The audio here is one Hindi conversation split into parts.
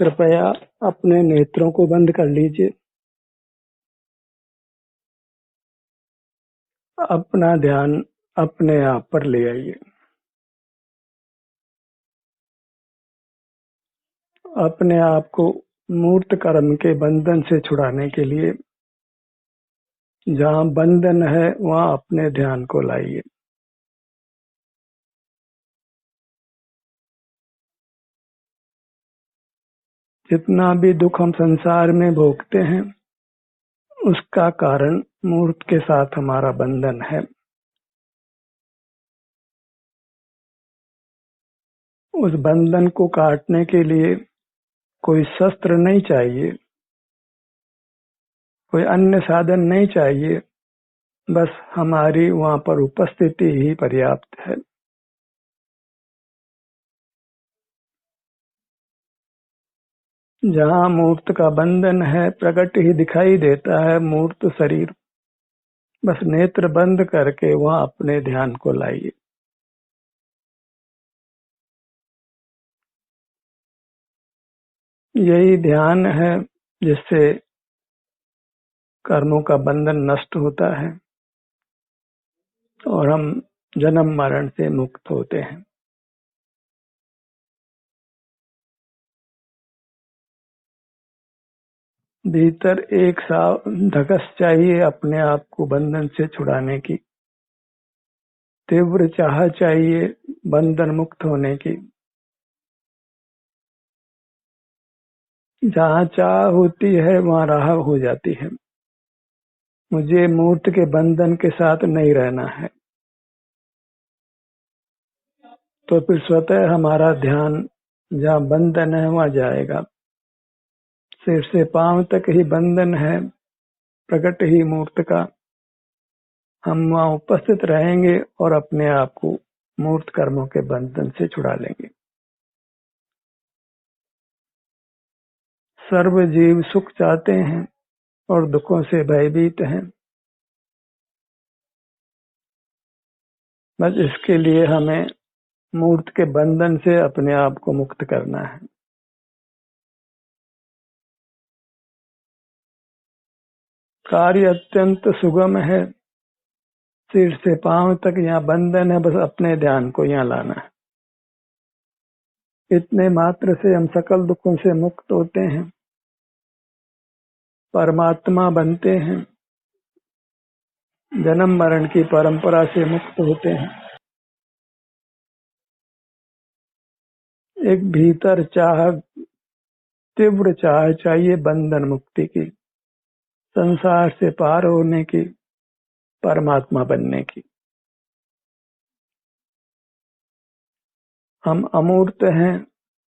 कृपया अपने नेत्रों को बंद कर लीजिए। अपना ध्यान अपने आप पर ले आइए। अपने आप को मूर्त कर्म के बंधन से छुड़ाने के लिए जहाँ बंधन है वहाँ अपने ध्यान को लाइए। जितना भी दुख हम संसार में भोगते हैं उसका कारण मूर्त के साथ हमारा बंधन है। उस बंधन को काटने के लिए कोई शस्त्र नहीं चाहिए, कोई अन्य साधन नहीं चाहिए, बस हमारी वहाँ पर उपस्थिति ही पर्याप्त है। जहाँ मूर्त का बंधन है प्रकट ही दिखाई देता है मूर्त शरीर। बस नेत्र बंद करके वहाँ अपने ध्यान को लाइए। यही ध्यान है जिससे कर्मों का बंधन नष्ट होता है और हम जन्म मरण से मुक्त होते हैं। भीतर एक धगस चाहिए अपने आप को बंधन से छुड़ाने की। तीव्र चाह चाहिए बंधन मुक्त होने की। जहाँ चाह होती है वहाँ राह हो जाती है। मुझे मूर्त के बंधन के साथ नहीं रहना है, तो फिर स्वतः हमारा ध्यान जहाँ बंधन है वहाँ जाएगा। सिर से पांव तक ही बंधन है प्रकट ही मूर्त का। हम वहाँ उपस्थित रहेंगे और अपने आप को मूर्त कर्मों के बंधन से छुड़ा लेंगे। सर्व जीव सुख चाहते हैं और दुखों से भयभीत हैं। बस इसके लिए हमें मूर्त के बंधन से अपने आप को मुक्त करना है। कार्य अत्यंत सुगम है। सिर से पांव तक यहाँ बंधन है, बस अपने ध्यान को यहाँ लाना है। इतने मात्र से हम सकल दुखों से मुक्त होते हैं, परमात्मा बनते हैं, जन्म मरण की परंपरा से मुक्त होते हैं। एक भीतर चाह, तीव्र चाह चाहिए बंधन मुक्ति की, संसार से पार होने की, परमात्मा बनने की। हम अमूर्त हैं,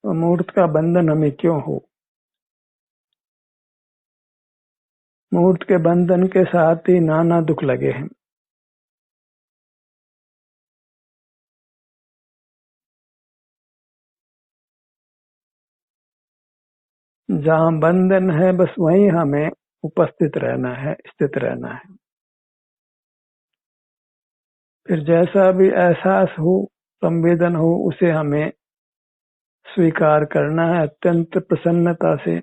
अमूर्त का बंधन हमें क्यों हो। मूर्त के बंधन के साथ ही नाना दुख लगे हैं। जहाँ बंधन है बस वहीं हमें उपस्थित रहना है, स्थित रहना है। फिर जैसा भी एहसास हो, संवेदन हो, उसे हमें स्वीकार करना है अत्यंत प्रसन्नता से,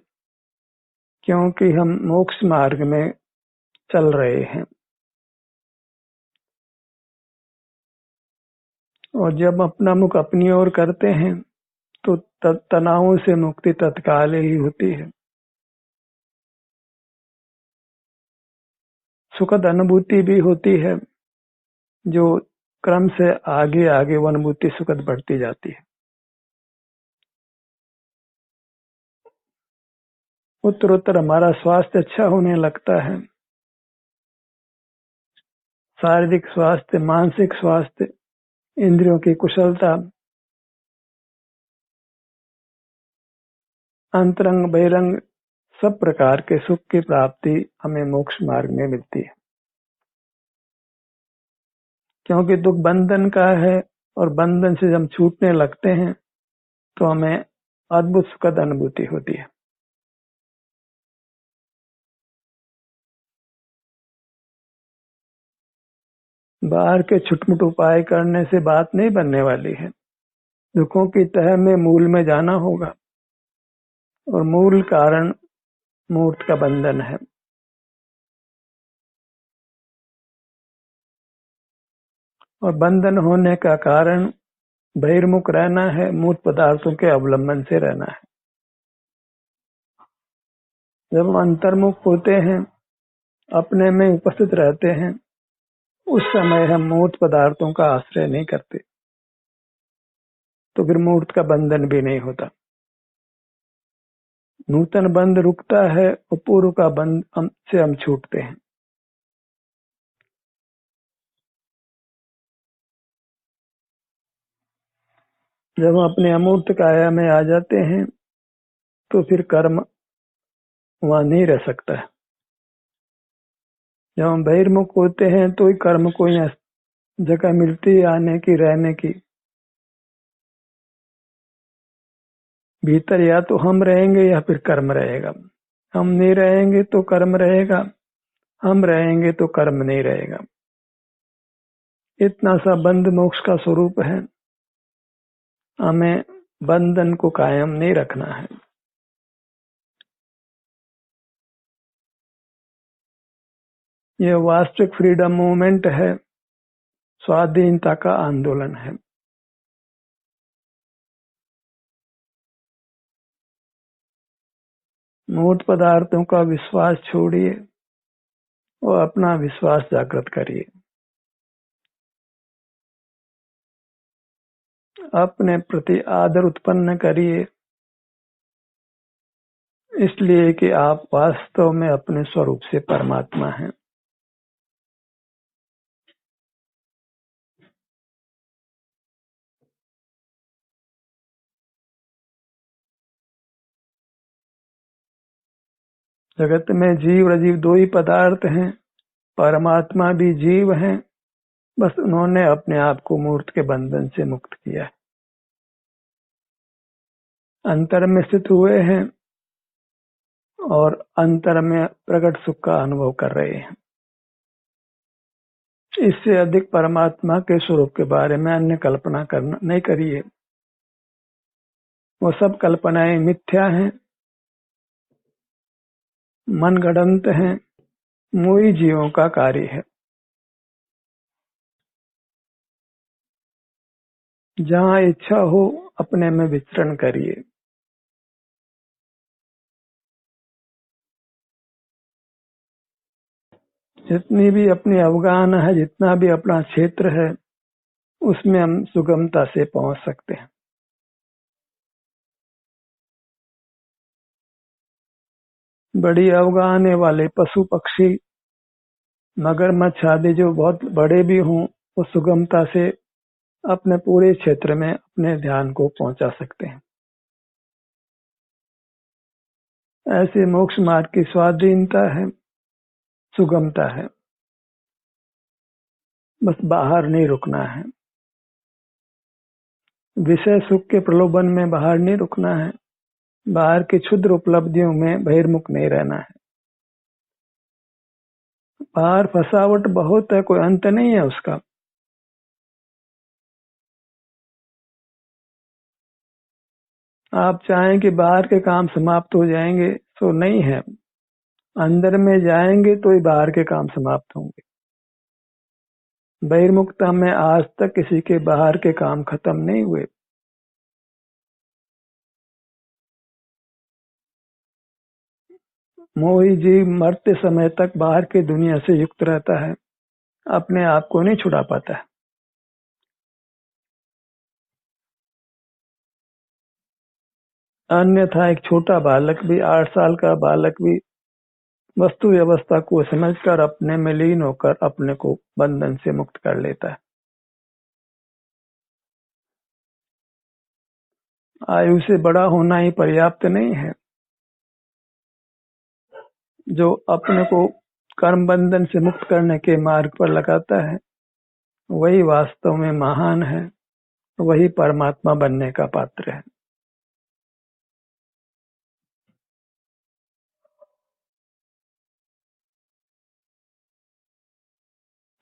क्योंकि हम मोक्ष मार्ग में चल रहे हैं। और जब अपना मुख अपनी ओर करते हैं तो तनावों से मुक्ति तत्काल ही होती है। सुखद अनुभूति भी होती है, जो क्रम से आगे आगे वो अनुभूति सुखद बढ़ती जाती है। उत्तरोत्तर हमारा स्वास्थ्य अच्छा होने लगता है। शारीरिक स्वास्थ्य, मानसिक स्वास्थ्य, इंद्रियों की कुशलता, अंतरंग बहिरंग सब प्रकार के सुख की प्राप्ति हमें मोक्ष मार्ग में मिलती है। क्योंकि दुख बंधन का है और बंधन से जब छूटने लगते हैं तो हमें अद्भुत सुखद अनुभूति होती है। बाहर के छुटमुट उपाय करने से बात नहीं बनने वाली है। दुखों की तह में, मूल में जाना होगा और मूल कारण मूर्त का बंधन है। और बंधन होने का कारण बहिर्मुख रहना है, मूर्त पदार्थों के अवलंबन से रहना है। जब हम अंतर्मुख होते हैं, अपने में उपस्थित रहते हैं, उस समय हम मूर्त पदार्थों का आश्रय नहीं करते, तो फिर मूर्त का बंधन भी नहीं होता। नूतन बंध रुकता है और पूर्व का बंध से हम छूटते हैं। जब हम अपने अमूर्त काया में आ जाते हैं तो फिर कर्म वहां नहीं रह सकता है। जब हम बहिर्मुख होते हैं तो ही कर्म को यहाँ जगह मिलती है आने की, रहने की। भीतर या तो हम रहेंगे या फिर कर्म रहेगा। हम नहीं रहेंगे तो कर्म रहेगा, हम रहेंगे तो कर्म नहीं रहेगा। इतना सा बंध मोक्ष का स्वरूप है। हमें बंधन को कायम नहीं रखना है। यह वास्तविक फ्रीडम मूवमेंट है, स्वाधीनता का आंदोलन है। मूर्त पदार्थों का विश्वास छोड़िए और अपना विश्वास जागृत करिए। अपने प्रति आदर उत्पन्न करिए, इसलिए कि आप वास्तव में अपने स्वरूप से परमात्मा हैं। जगत में जीव और अजीव दो ही पदार्थ हैं, परमात्मा भी जीव हैं, बस उन्होंने अपने आप को मूर्त के बंधन से मुक्त किया है। अंतर में स्थित हुए हैं और अंतर में प्रकट सुख का अनुभव कर रहे हैं। इससे अधिक परमात्मा के स्वरूप के बारे में अन्य कल्पना करना नहीं करिए। वो सब कल्पनाएं मिथ्या हैं, मनगढ़ंत हैं, मोही जीवों का कार्य है। जहाँ इच्छा हो अपने में विचरण करिए। जितनी भी अपनी अवगाहन है, जितना भी अपना क्षेत्र है, उसमें हम सुगमता से पहुंच सकते हैं। बड़ी अवगाहने वाले पशु पक्षी, मगरमच्छ आदि जो बहुत बड़े भी हों, वो सुगमता से अपने पूरे क्षेत्र में अपने ध्यान को पहुंचा सकते हैं। ऐसे मोक्ष मार्ग की स्वाधीनता है, सुगमता है। बस बाहर नहीं रुकना है, विषय सुख के प्रलोभन में बाहर नहीं रुकना है, बाहर की क्षुद्र उपलब्धियों में बहिर्मुख नहीं रहना है। बाहर फसावट बहुत है, कोई अंत नहीं है उसका। आप चाहें कि बाहर के काम समाप्त हो जाएंगे तो नहीं है, अंदर में जाएंगे तो ही बाहर के काम समाप्त होंगे। बहिर्मुखता में आज तक किसी के बाहर के काम खत्म नहीं हुए। मोही जीव मरते समय तक बाहर की दुनिया से युक्त रहता है, अपने आप को नहीं छुड़ा पाता है। अन्यथा एक छोटा बालक भी, 8 साल का बालक भी वस्तु व्यवस्था को समझकर अपने में लीन होकर अपने को बंधन से मुक्त कर लेता है। आयु से बड़ा होना ही पर्याप्त नहीं है। जो अपने को कर्म बंधन से मुक्त करने के मार्ग पर लगाता है, वही वास्तव में महान है, वही परमात्मा बनने का पात्र है।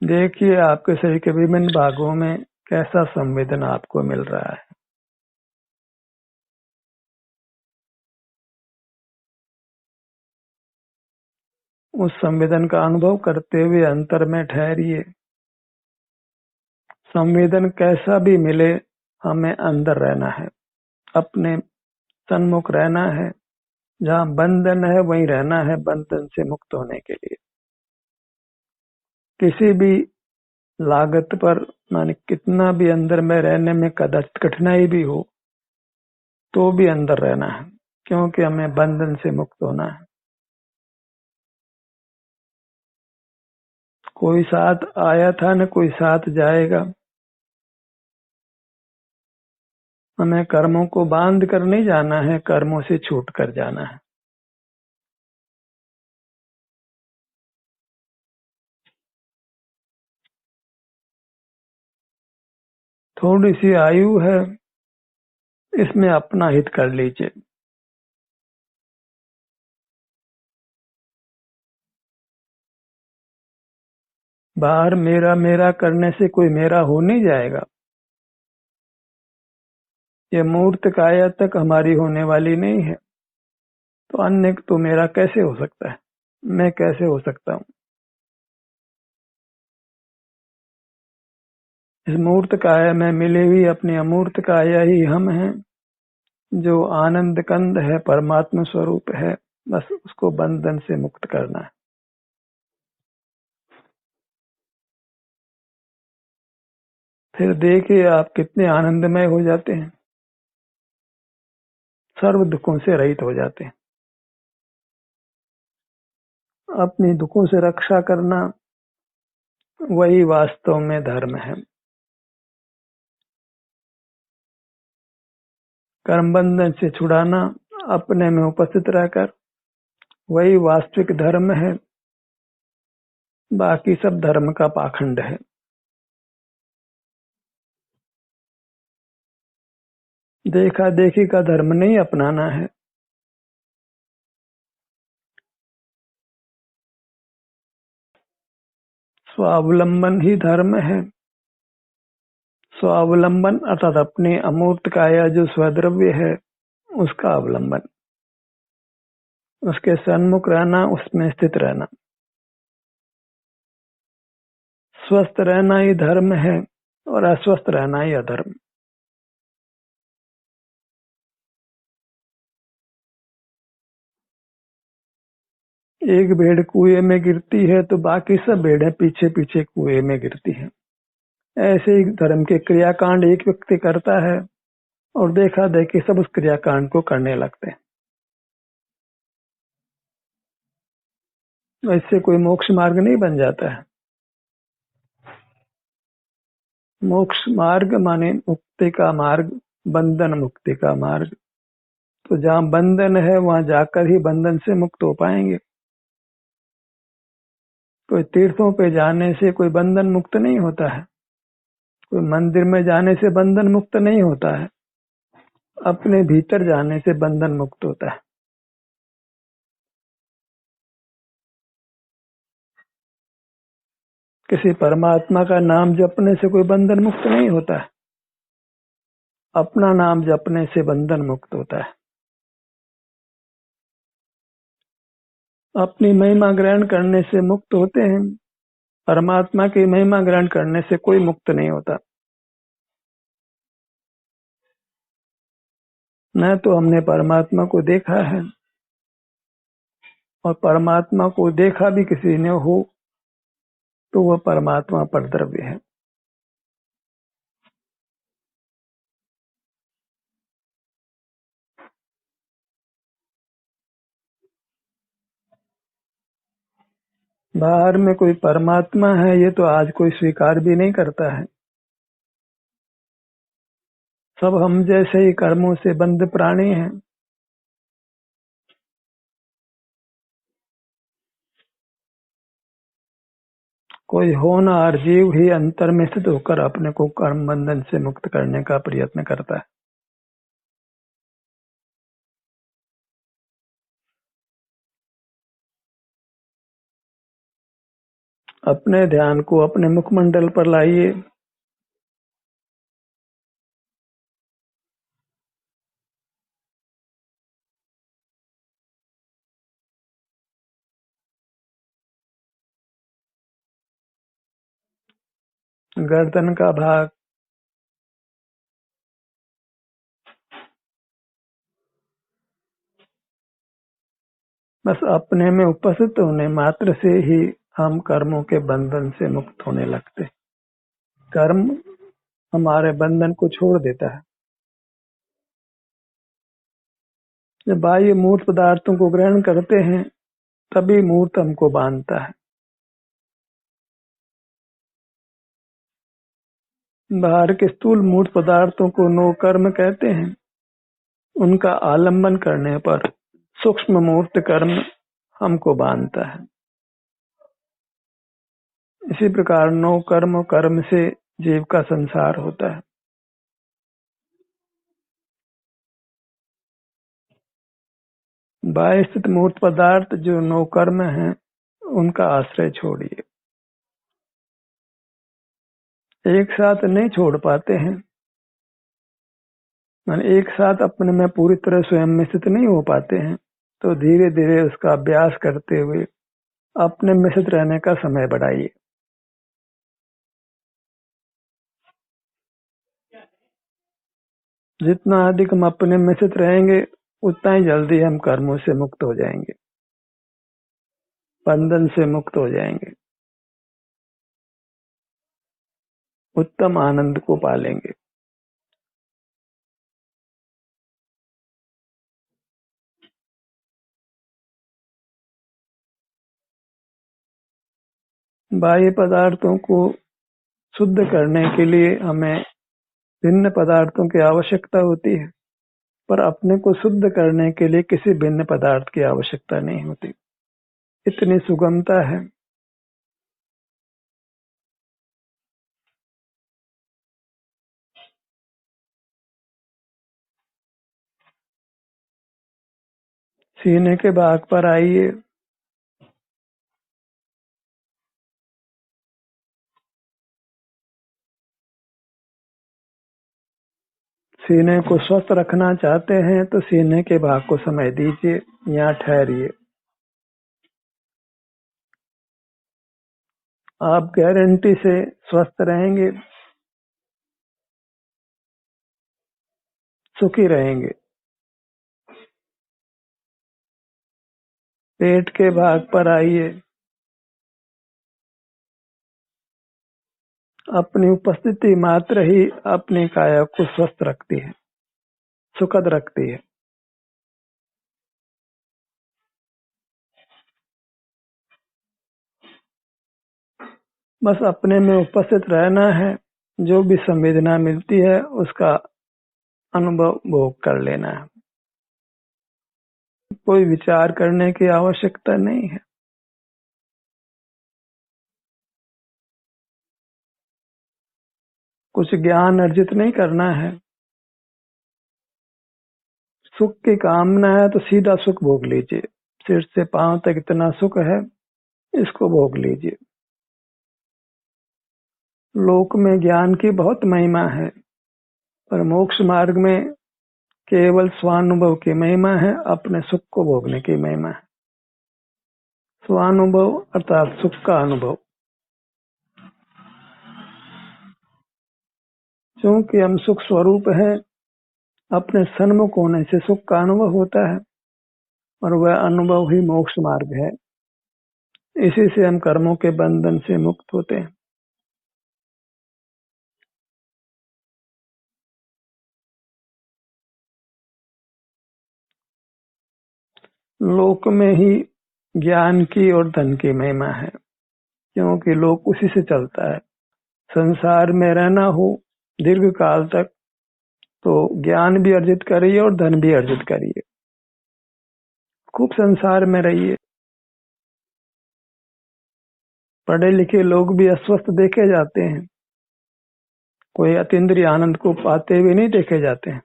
देखिए आपके शरीर के विभिन्न भागों में कैसा संवेदन आपको मिल रहा है। उस संवेदन का अनुभव करते हुए अंतर में ठहरिए। संवेदन कैसा भी मिले, हमें अंदर रहना है, अपने सन्मुख रहना है। जहाँ बंधन है वहीं रहना है, बंधन से मुक्त होने के लिए। किसी भी लागत पर, माने कितना भी अंदर में रहने में कठिनाई भी हो, तो भी अंदर रहना है, क्योंकि हमें बंधन से मुक्त होना है। कोई साथ आया था न कोई साथ जाएगा। हमें कर्मों को बांध कर नहीं जाना है, कर्मों से छूट कर जाना है। थोड़ी सी आयु है, इसमें अपना हित कर लीजिए। बाहर मेरा मेरा करने से कोई मेरा हो नहीं जाएगा। ये मूर्त काया तक हमारी होने वाली नहीं है, तो अन्य तो मेरा कैसे हो सकता है, मैं कैसे हो सकता हूँ। इस मूर्त काया में मिले हुई अपनी अमूर्त काया ही हम हैं, जो आनंद कंद है, परमात्मा स्वरूप है। बस उसको बंधन से मुक्त करना है। फिर देखिए आप कितने आनंदमय हो जाते हैं, सर्व दुखों से रहित हो जाते हैं। अपनी दुखों से रक्षा करना, वही वास्तव में धर्म है। कर्म बंधन से छुड़ाना, अपने में उपस्थित रहकर, वही वास्तविक धर्म है। बाकी सब धर्म का पाखंड है। देखा देखी का धर्म नहीं अपनाना है। स्वावलंबन ही धर्म है। स्वावलंबन अर्थात अपने अमूर्त काया जो स्वद्रव्य है, उसका अवलंबन, उसके सन्मुख रहना, उसमें स्थित रहना। स्वस्थ रहना ही धर्म है और अस्वस्थ रहना ही अधर्म। एक भेड़ कुएं में गिरती है तो बाकी सब भेड़ें पीछे पीछे कुएं में गिरती हैं। ऐसे ही धर्म के क्रियाकांड एक व्यक्ति करता है और देखा देखी सब उस क्रियाकांड को करने लगते हैं। इससे कोई मोक्ष मार्ग नहीं बन जाता है। मोक्ष मार्ग माने मुक्ति का मार्ग, बंधन मुक्ति का मार्ग। तो जहाँ बंधन है वहां जाकर ही बंधन से मुक्त हो पाएंगे। कोई तीर्थों पे जाने से कोई बंधन मुक्त नहीं होता है, कोई मंदिर में जाने से बंधन मुक्त नहीं होता है, अपने भीतर जाने से बंधन मुक्त होता है। किसी परमात्मा का नाम जपने से कोई बंधन मुक्त नहीं होता है, अपना नाम जपने से बंधन मुक्त होता है। अपनी महिमा ग्रहण करने से मुक्त होते हैं, परमात्मा की महिमा ग्रहण करने से कोई मुक्त नहीं होता। न तो हमने परमात्मा को देखा है, और परमात्मा को देखा भी किसी ने हो तो वह परमात्मा परद्रव्य है। बाहर में कोई परमात्मा है ये तो आज कोई स्वीकार भी नहीं करता है। सब हम जैसे ही कर्मों से बंध प्राणी हैं। कोई होनहार जीव ही अंतर में स्थित होकर अपने को कर्म बंधन से मुक्त करने का प्रयत्न करता है। अपने ध्यान को अपने मुखमंडल पर लाइए। गर्दन का भाग, बस अपने में उपस्थित होने मात्र से ही हम कर्मों के बंधन से मुक्त होने लगते। कर्म हमारे बंधन को छोड़ देता है। जब बाह्य मूर्त पदार्थों को ग्रहण करते हैं तभी मूर्त हमको बांधता है। बाहर के स्थूल मूर्त पदार्थों को नो कर्म कहते हैं। उनका आलंबन करने पर सूक्ष्म मूर्त कर्म हमको बांधता है। इसी प्रकार नो कर्म कर्म से जीव का संसार होता है। बाह्य स्थित मूर्त पदार्थ जो नो कर्म है उनका आश्रय छोड़िए। एक साथ नहीं छोड़ पाते हैं, एक साथ अपने में पूरी तरह स्वयं में स्थित नहीं हो पाते हैं, तो धीरे धीरे उसका अभ्यास करते हुए अपने में स्थित रहने का समय बढ़ाइए। जितना अधिक हम अपने में स्थित रहेंगे उतना ही जल्दी हम कर्मों से मुक्त हो जाएंगे, बंधन से मुक्त हो जाएंगे, उत्तम आनंद को पालेंगे। बाह्य पदार्थों को शुद्ध करने के लिए हमें भिन्न पदार्थों की आवश्यकता होती है, पर अपने को शुद्ध करने के लिए किसी भिन्न पदार्थ की आवश्यकता नहीं होती। इतनी सुगमता है। सीने के भाग पर आइए। सीने को स्वस्थ रखना चाहते हैं तो सीने के भाग को समय दीजिए, यहाँ ठहरिए। आप गारंटी से स्वस्थ रहेंगे, सुखी रहेंगे। पेट के भाग पर आइए। अपनी उपस्थिति मात्र ही अपनी काया को स्वस्थ रखती है, सुखद रखती है। बस अपने में उपस्थित रहना है। जो भी संवेदना मिलती है उसका अनुभव भोग कर लेना है। कोई विचार करने की आवश्यकता नहीं है। कुछ ज्ञान अर्जित नहीं करना है। सुख की कामना है तो सीधा सुख भोग लीजिए। सिर से पांव तक इतना सुख है, इसको भोग लीजिए। लोक में ज्ञान की बहुत महिमा है, पर मोक्ष मार्ग में केवल स्वानुभव की महिमा है, अपने सुख को भोगने की महिमा है। स्वानुभव अर्थात सुख का अनुभव। क्योंकि हम सुख स्वरूप हैं, अपने सन्मुख होने से सुख का अनुभव होता है और वह अनुभव ही मोक्ष मार्ग है। इसी से हम कर्मों के बंधन से मुक्त होते हैं। लोक में ही ज्ञान की और धन की महिमा है, क्योंकि लोक उसी से चलता है। संसार में रहना हो दीर्घ काल तक तो ज्ञान भी अर्जित करिए और धन भी अर्जित करिए। खूब संसार में रहिए। पढ़े लिखे लोग भी अस्वस्थ देखे जाते हैं, कोई अतीन्द्रिय आनंद को पाते हुए नहीं देखे जाते हैं।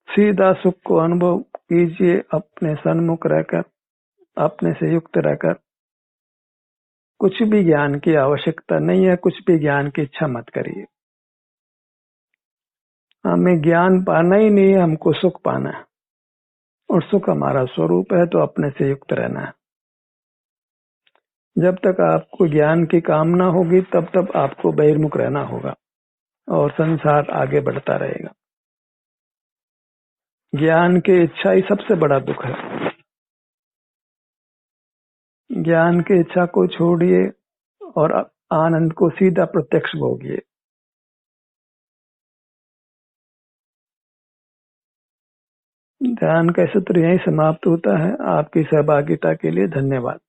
सीधा सुख को अनुभव कीजिए अपने सन्मुख रहकर, अपने से युक्त रहकर। कुछ भी ज्ञान की आवश्यकता नहीं है, कुछ भी ज्ञान की इच्छा मत करिए। हमें ज्ञान पाना ही नहीं है, हमको सुख पाना है। और सुख हमारा स्वरूप है, तो अपने से युक्त रहना है। जब तक आपको ज्ञान की कामना होगी तब तक आपको बहिर्मुख रहना होगा और संसार आगे बढ़ता रहेगा। ज्ञान की इच्छा ही सबसे बड़ा दुख है। ज्ञान की इच्छा को छोड़िए और आनंद को सीधा प्रत्यक्ष भोगिए। ध्यान का सत्र यहीं समाप्त होता है। आपकी सहभागिता के लिए धन्यवाद।